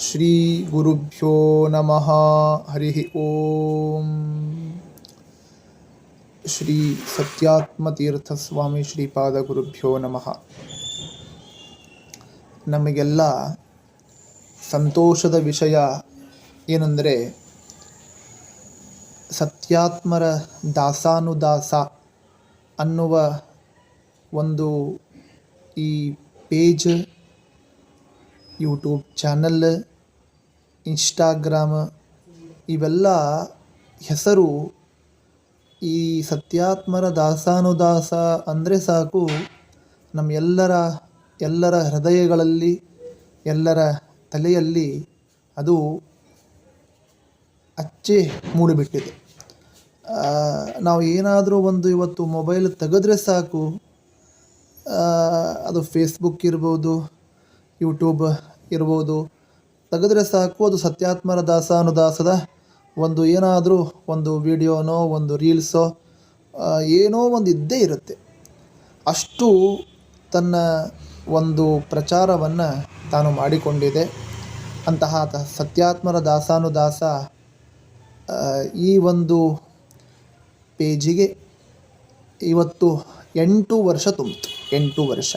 ಶ್ರೀ ಗುರುಭ್ಯೋ ನಮಃ. ಹರಿ ಓಂ. ಶ್ರೀ ಸತ್ಯಾತ್ಮತೀರ್ಥ ಸ್ವಾಮಿ ಶ್ರೀಪಾದ ಗುರುಭ್ಯೋ ನಮಃ. ನಮಗೆಲ್ಲ ಸಂತೋಷದ ವಿಷಯ ಏನೆಂದರೆ, ಸತ್ಯಾತ್ಮರ ದಾಸಾನುದಾಸ ಅನ್ನುವ ಒಂದು ಈ ಪೇಜ್, ಯೂಟ್ಯೂಬ್ ಚಾನಲ್, ಇನ್ಸ್ಟಾಗ್ರಾಮ್, ಇವೆಲ್ಲ ಹೆಸರು ಈ ಸತ್ಯಾತ್ಮರ ದಾಸಾನುದಾಸ ಅಂದರೆ ಸಾಕು, ನಮ್ಮ ಎಲ್ಲರ ಹೃದಯಗಳಲ್ಲಿ, ಎಲ್ಲರ ತಲೆಯಲ್ಲಿ ಅದು ಅಚ್ಚೆ ಮೂಡಿಬಿಟ್ಟಿದೆ. ನಾವು ಏನಾದರೂ ಒಂದು ಇವತ್ತು ಮೊಬೈಲ್ ತೆಗೆದ್ರೆ ಸಾಕು, ಅದು ಫೇಸ್ಬುಕ್ ಇರ್ಬೋದು, ಯೂಟ್ಯೂಬ್ ಇರ್ಬೋದು, ತೆಗೆದ್ರೆ ಸಾಕು ಅದು ಸತ್ಯಾತ್ಮರ ದಾಸಾನುದಾಸದ ಒಂದು ಏನಾದರೂ ಒಂದು ವಿಡಿಯೋನೋ ಒಂದು ರೀಲ್ಸೋ ಏನೋ ಒಂದು ಇದ್ದೇ ಇರುತ್ತೆ. ಅಷ್ಟು ತನ್ನ ಒಂದು ಪ್ರಚಾರವನ್ನು ತಾನು ಮಾಡಿಕೊಂಡಿದೆ. ಅಂತಹ ಸತ್ಯಾತ್ಮರ ದಾಸಾನುದಾಸ ಈ ಒಂದು ಪೇಜಿಗೆ ಇವತ್ತು 8 ವರ್ಷ ತುಂಬಿತು. 8 ವರ್ಷ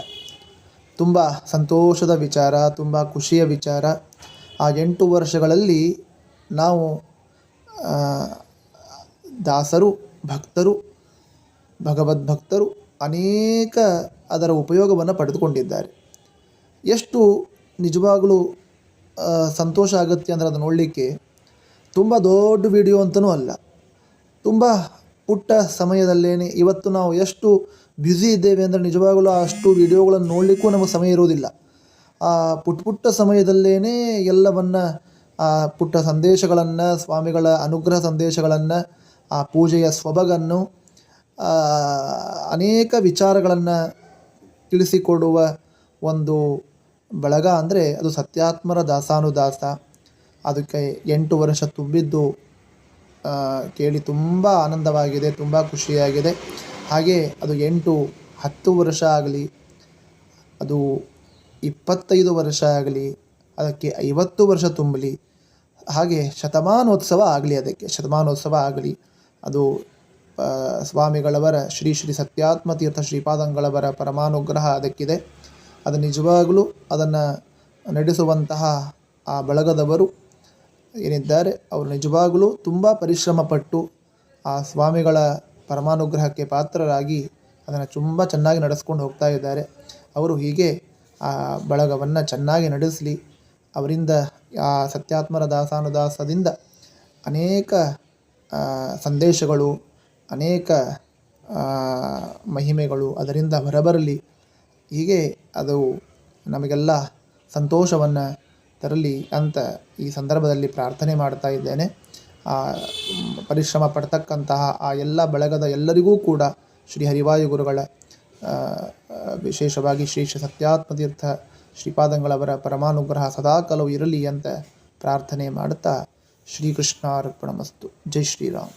ತುಂಬ ಸಂತೋಷದ ವಿಚಾರ, ತುಂಬ ಖುಷಿಯ ವಿಚಾರ. ಆ 8 ವರ್ಷಗಳಲ್ಲಿ ನಾವು ದಾಸರು, ಭಕ್ತರು, ಭಗವದ್ಭಕ್ತರು ಅನೇಕ ಅದರ ಉಪಯೋಗವನ್ನು ಪಡೆದುಕೊಂಡಿದ್ದಾರೆ. ಎಷ್ಟು ನಿಜವಾಗಲೂ ಸಂತೋಷ ಆಗುತ್ತೆ ಅಂದರೆ ಅದು ನೋಡಲಿಕ್ಕೆ. ತುಂಬ ದೊಡ್ಡ ವಿಡಿಯೋ ಅಂತಲೂ ಅಲ್ಲ, ತುಂಬ ಪುಟ್ಟ ಸಮಯದಲ್ಲೇ ಇವತ್ತು ನಾವು ಎಷ್ಟು ಬ್ಯುಸಿ ಇದ್ದೇವೆ ಅಂದರೆ ನಿಜವಾಗಲೂ ಅಷ್ಟು ವಿಡಿಯೋಗಳನ್ನು ನೋಡಲಿಕ್ಕೂ ನಮಗೆ ಸಮಯ ಇರೋದಿಲ್ಲ. ಆ ಪುಟ್ಟ ಸಮಯದಲ್ಲೇ ಎಲ್ಲವನ್ನು, ಆ ಪುಟ್ಟ ಸಂದೇಶಗಳನ್ನು, ಸ್ವಾಮಿಗಳ ಅನುಗ್ರಹ ಸಂದೇಶಗಳನ್ನು, ಆ ಪೂಜೆಯ ಸೊಬಗನ್ನು, ಅನೇಕ ವಿಚಾರಗಳನ್ನು ತಿಳಿಸಿಕೊಡುವ ಒಂದು ಬಳಗ ಅಂದರೆ ಅದು ಸತ್ಯಾತ್ಮರ ದಾಸಾನುದಾಸ. ಅದಕ್ಕೆ 8 ವರ್ಷ ತುಂಬಿದ್ದು ಕೇಳಿ ತುಂಬ ಆನಂದವಾಗಿದೆ, ತುಂಬ ಖುಷಿಯಾಗಿದೆ. ಹಾಗೆ ಅದು 8-10 ವರ್ಷ ಆಗಲಿ, ಅದು 25 ವರ್ಷ ಆಗಲಿ, ಅದಕ್ಕೆ 50 ವರ್ಷ ತುಂಬಲಿ, ಹಾಗೆ ಶತಮಾನೋತ್ಸವ ಆಗಲಿ, ಅದಕ್ಕೆ ಶತಮಾನೋತ್ಸವ ಆಗಲಿ. ಅದು ಸ್ವಾಮಿಗಳವರ ಶ್ರೀ ಶ್ರೀ ಸತ್ಯಾತ್ಮತೀರ್ಥ ಶ್ರೀಪಾದಂಗಳವರ ಪರಮಾನುಗ್ರಹ ಅದಕ್ಕಿದೆ. ಅದು ನಿಜವಾಗಲೂ ಅದನ್ನು ನಡೆಸುವಂತಹ ಆ ಬಳಗದವರು ಏನಿದ್ದಾರೆ ಅವರು ನಿಜವಾಗಲೂ ತುಂಬ ಪರಿಶ್ರಮಪಟ್ಟು ಆ ಸ್ವಾಮಿಗಳ ಪರಮಾನುಗ್ರಹಕ್ಕೆ ಪಾತ್ರರಾಗಿ ಅದನ್ನು ತುಂಬ ಚೆನ್ನಾಗಿ ನಡೆಸ್ಕೊಂಡು ಹೋಗ್ತಾ ಇದ್ದಾರೆ. ಅವರು ಹೀಗೆ ಆ ಬಳಗವನ್ನು ಚೆನ್ನಾಗಿ ನಡೆಸಲಿ. ಅವರಿಂದ ಆ ಸತ್ಯಾತ್ಮರ ದಾಸಾನುದಾಸದಿಂದ ಅನೇಕ ಸಂದೇಶಗಳು, ಅನೇಕ ಮಹಿಮೆಗಳು ಅದರಿಂದ ಹೊರಬರಲಿ. ಹೀಗೆ ಅದು ನಮಗೆಲ್ಲ ಸಂತೋಷವನ್ನು ತರಲಿ ಅಂತ ಈ ಸಂದರ್ಭದಲ್ಲಿ ಪ್ರಾರ್ಥನೆ ಮಾಡ್ತಾ ಇದ್ದೇನೆ. ಪರಿಶ್ರಮ ಪಡ್ತಕ್ಕಂತಹ ಆ ಎಲ್ಲ ಬಳಗದ ಎಲ್ಲರಿಗೂ ಕೂಡ ಶ್ರೀ ಹರಿವಾಯು ಗುರುಗಳ ವಿಶೇಷವಾಗಿ ಶ್ರೀ ಸತ್ಯಾತ್ಮತೀರ್ಥ ಶ್ರೀಪಾದಂಗಳವರ ಪರಮಾನುಗ್ರಹ ಸದಾಕಾಲವೂ ಇರಲಿ ಅಂತ ಪ್ರಾರ್ಥನೆ ಮಾಡುತ್ತಾ ಶ್ರೀಕೃಷ್ಣಾರ್ಪಣಮಸ್ತು. ಜೈ ಶ್ರೀರಾಮ್.